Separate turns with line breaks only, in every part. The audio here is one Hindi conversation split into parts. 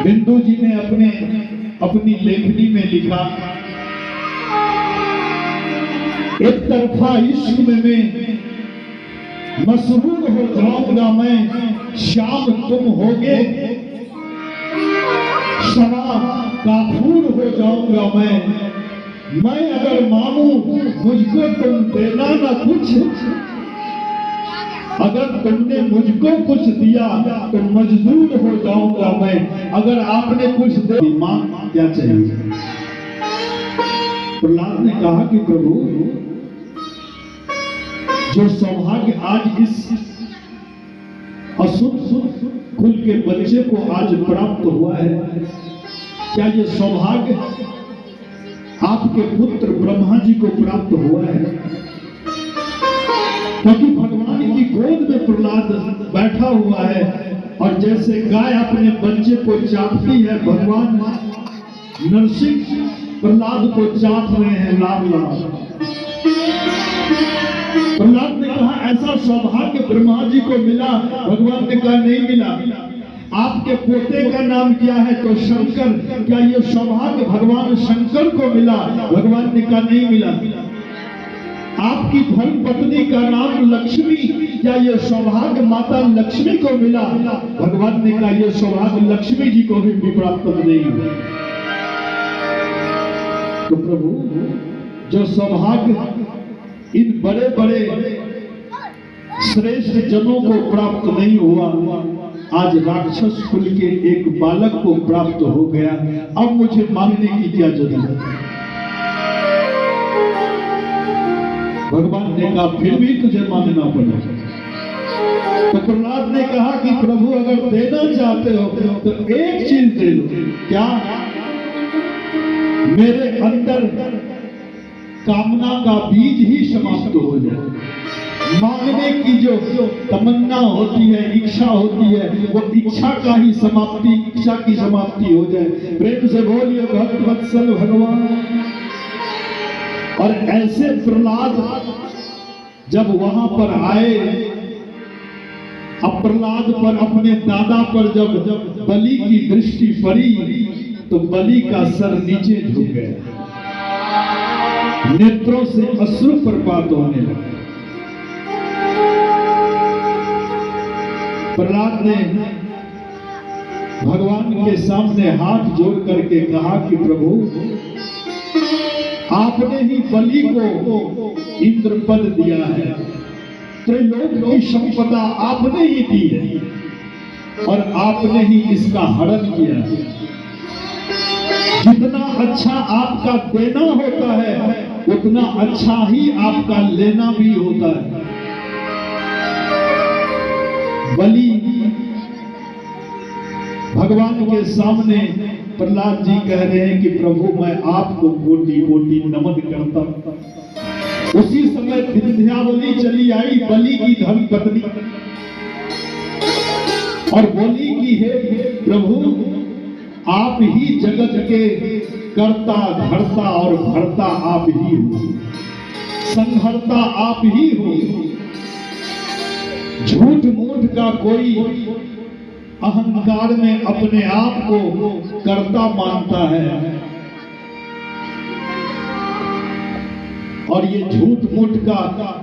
बिंदु जी ने अपनी लेखनी में लिखा, एक तरफा इश्क में मसरूर हो जाऊंगा मैं, शाम तुम होगे शराब काफूर हो जाऊंगा मैं अगर मानूं मुझको तुम देना ना कुछ, अगर तुमने मुझको कुछ दिया तो मजदूर हो जाऊंगा मैं, अगर आपने कुछ दे मां क्या चाहिए। प्रहलाद ने कहा कि प्रभु जो सौभाग्य आज इस अशुद्ध कुल के बच्चे को आज प्राप्त हुआ है, क्या ये सौभाग्य आपके पुत्र ब्रह्मा जी को प्राप्त हुआ है? क्योंकि भगवान की गोद में प्रहलाद बैठा हुआ है और जैसे गाय अपने बच्चे को चाटती है, भगवान नरसिंह प्रहलाद को चाट रहे हैं लाभ लाभ। प्रहलाद ने कहा ऐसा सौभाग्य ब्रह्मा जी को मिला, भगवान ने कहा नहीं मिला। आपके पोते का नाम क्या है? तो शंकर। क्या ये सौभाग्य भगवान शंकर को मिला? भगवान ने कहा नहीं मिला। आपकी धर्म पत्नी का नाम लक्ष्मी, क्या ये सौभाग्य माता लक्ष्मी को मिला? भगवान ने कहा ये सौभाग्य लक्ष्मी जी को भी प्राप्त नहीं हुआ। तो प्रभु जो सौभाग्य इन बड़े बड़े श्रेष्ठ जनों को प्राप्त नहीं हुआ, आज राक्षस कुल के एक बालक को प्राप्त हो गया। अब मुझे मांगने की क्या जरूरत है? भगवान ने कहा फिर भी तुझे मांगना पड़ेगा। तो प्रहलाद ने कहा कि प्रभु अगर देना चाहते हो तो एक चीज दे दो। क्या? मेरे अंदर कामना का बीज ही समाप्त हो जाए। मांगने की जो तमन्ना होती है, इच्छा होती है, वो इच्छा का ही समाप्ति, इच्छा की समाप्ति हो जाए। प्रेम से बोलिए भक्त वत्सल भगवान। और ऐसे प्रहलाद जब वहां पर आए, अब प्रहलाद पर अपने दादा पर जब बलि की दृष्टि पड़ी तो बलि का सर नीचे झुक गया, नेत्रों से अश्रु प्रपात होने लगे। प्रहलाद ने भगवान के सामने हाथ जोड़ करके कहा कि प्रभु आपने ही बलि को इंद्र पद दिया है, त्रिलोक की संपदा आपने ही दी है और आपने ही इसका हरण किया है। जितना अच्छा आपका देना होता है उतना अच्छा ही आपका लेना भी होता है। बलि भगवान के सामने प्रहलाद जी कह रहे हैं कि प्रभु मैं आपको कोटि कोटि नमन करता हूं। उसी समय विंध्यावली चली आई, बलि की धर्म पत्नी, और बोली कि हे प्रभु आप ही जगत के कर्ता धर्ता और भरता आप ही हो, संहर्ता आप ही हो। झूठ मूठ का कोई अहंकार में अपने आप को कर्ता मानता है और ये झूठ मूठ का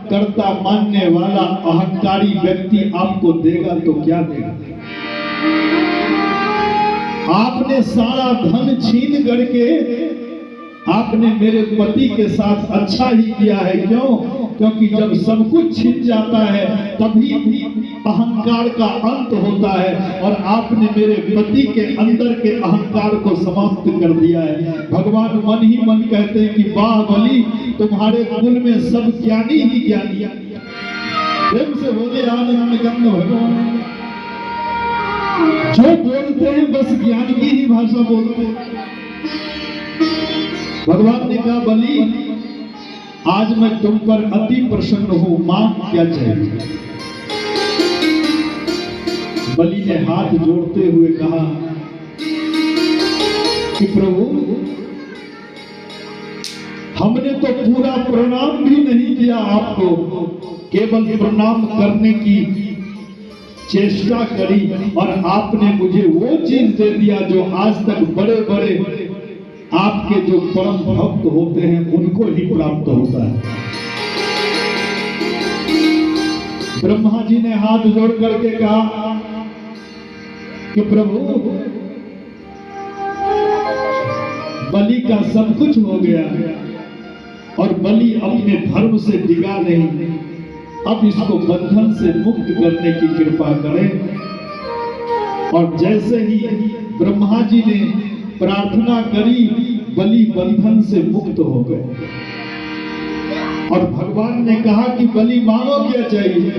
कर्ता मानने वाला अहंकारी व्यक्ति आपको देगा तो क्या देगा? आपने सारा धन छीन करके आपने मेरे पति के साथ अच्छा ही किया है। क्यों? क्योंकि जब सब कुछ छिन जाता है तभी अहंकार का अंत होता है और आपने मेरे पति के अंदर के अहंकार को समाप्त कर दिया है। भगवान मन ही मन कहते हैं कि वाह बलि, तुम्हारे कुल में सब ज्ञानी ही ज्ञानी। प्रेम से बोले आनंद गंध भगवान। जो बोलते हैं बस ज्ञान की ही भाषा बोलते हैं। भगवान ने कहा बलि आज मैं तुम पर अति प्रसन्न हूं, मां क्या चाहिए? बलि ने हाथ जोड़ते हुए कहा कि प्रभु हमने तो पूरा प्रणाम भी नहीं किया आपको, केवल प्रणाम करने की चेष्टा करी और आपने मुझे वो चीज दे दिया जो आज तक बड़े बड़े आपके जो परम भक्त होते हैं उनको ही प्राप्त होता है। ब्रह्मा जी ने हाथ जोड़ करके कहा कि प्रभु बलि का सब कुछ हो गया और बलि अपने धर्म से डिगा नहीं, अब इसको बंधन से मुक्त करने की कृपा करें। और जैसे ही ब्रह्मा जी ने प्रार्थना करी, बलि बंधन से मुक्त हो गए। और भगवान ने कहा कि बलि मांगो क्या चाहिए।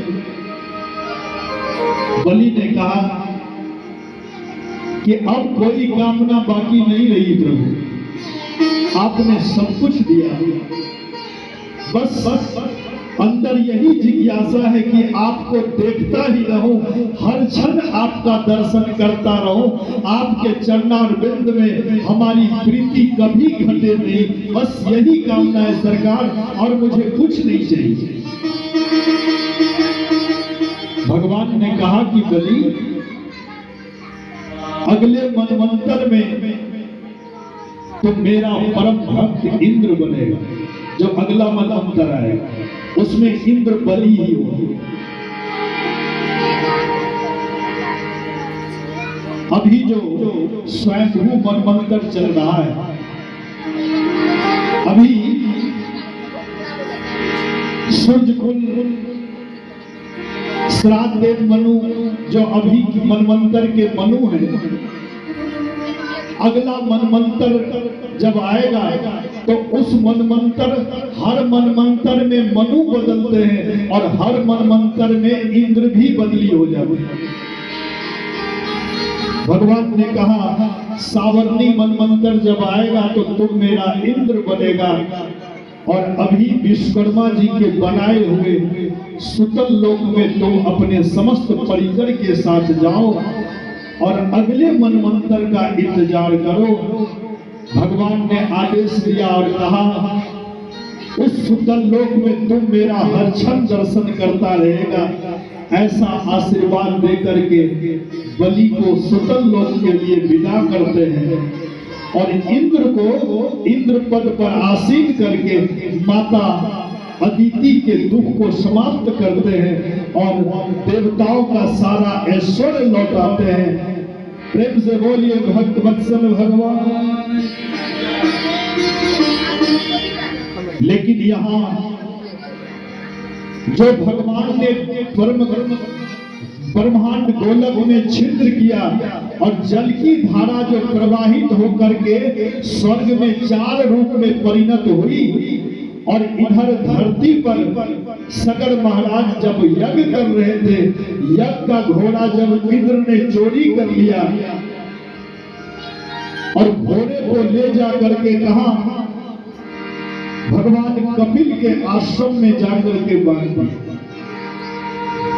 बलि ने कहा कि अब कोई कामना बाकी नहीं रही प्रभु, आपने सब कुछ दिया, बस अंदर यही जिज्ञासा है कि आपको देखता ही रहूं, हर क्षण आपका दर्शन करता रहूं, आपके चरणारविंद में हमारी प्रीति कभी घटे नहीं, बस यही कामना है सरकार, और मुझे कुछ नहीं चाहिए। भगवान ने कहा कि बलि अगले मनवंतर में तो मेरा परम भक्त इंद्र बनेगा, जो अगला मनवंतर आएगा उसमें इंद्र बलि ही होगी। अभी जो स्वयंभू मनवंतर चल रहा है, अभी सूर्यकुल श्राद्ध मनु जो अभी मनवंतर के मनु हैं, अगला मनवंतर जब आएगा तो उस मनवंतर, हर मनवंतर में मनु बदलते हैं और हर मनवंतर में इंद्र भी बदली हो जाते हैं। भगवान ने कहा सावर्णी मनवंतर जब आएगा तो तुम मेरा इंद्र बनेगा, और अभी विश्वकर्मा जी के बनाए हुए सुतल लोक में तुम अपने समस्त परिकर के साथ जाओ और अगले मनवंतर का इंतजार करो। भगवान ने आदेश दिया और कहा उस सुतल लोक में तुम मेरा हर क्षण दर्शन करता रहेगा। ऐसा आशीर्वाद देकर के बलि को सुतल लोक के लिए विदा करते हैं और इंद्र को इंद्र पद पर आसीन करके माता अदिति के दुख को समाप्त करते हैं और देवताओं का सारा ऐश्वर्य लौटाते हैं। प्रेम से बोलिए भक्त वत्सल भगवान। लेकिन यहाँ जो भगवान ने ब्रह्मांड गोलक में छिद्र किया और जल की धारा जो प्रवाहित होकर के स्वर्ग में 4 रूप में परिणत हुई, और इधर धरती पर सगर महाराज जब यज्ञ कर रहे थे, यज्ञ का घोड़ा जब इंद्र ने चोरी कर लिया और घोड़े को ले जा करके कहा भगवान कपिल के आश्रम में जाकर के बांध दिया।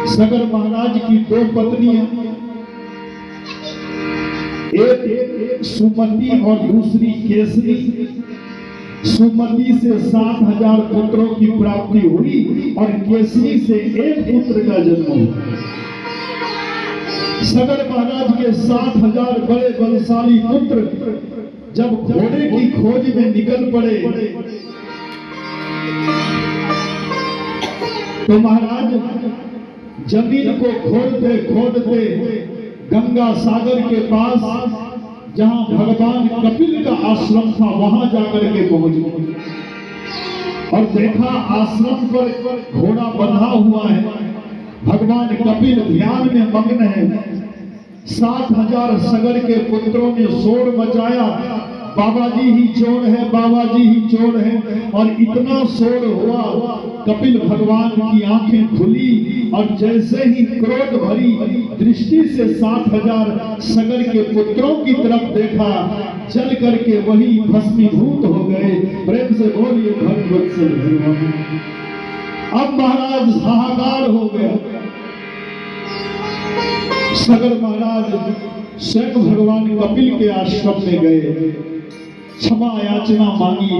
सगर महाराज की 2 पत्नियां, एक सुमति और दूसरी केसरी। सुमति से 7,000 पुत्रों की प्राप्ति हुई और केसरी से 1 पुत्र का जन्म हुआ। सगर महाराज के 7,000 बड़े बलशाली पुत्र जब घोड़े की खोज में निकल पड़े तो महाराज जमीन को खोदते खोदते गंगा सागर के पास जहां भगवान कपिल का आश्रम था वहां जाकर के पहुंच गए और देखा आश्रम पर घोड़ा बंधा हुआ है। भगवान कपिल ध्यान में मग्न है। 7,000 सगर के पुत्रों ने शोर मचाया, बाबा जी ही चोर है, बाबा जी ही चोर है। और इतना शोर हुआ, कपिल भगवान की आंखें खुली और जैसे ही क्रोध भरी दृष्टि से 7,000 सगर के पुत्रों की तरफ देखा, जल करके वही भस्मीभूत हो गए। प्रेम से बोलिए भगवत्सल भगवान। अब महाराज हाहाकार हो गया। सगर महाराज स्वयं भगवान कपिल के आश्रम में गए, क्षमा याचना मांगी,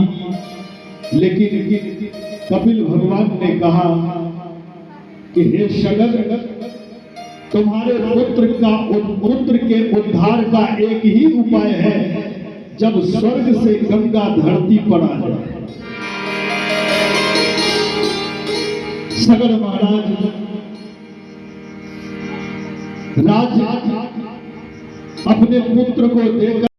लेकिन कपिल भगवान ने कहा कि हे सगर, तुम्हारे पुत्र के उद्धार का एक ही उपाय है, जब स्वर्ग से गंगा धरती पर आ जाए। सगर महाराज राज अपने पुत्र को देकर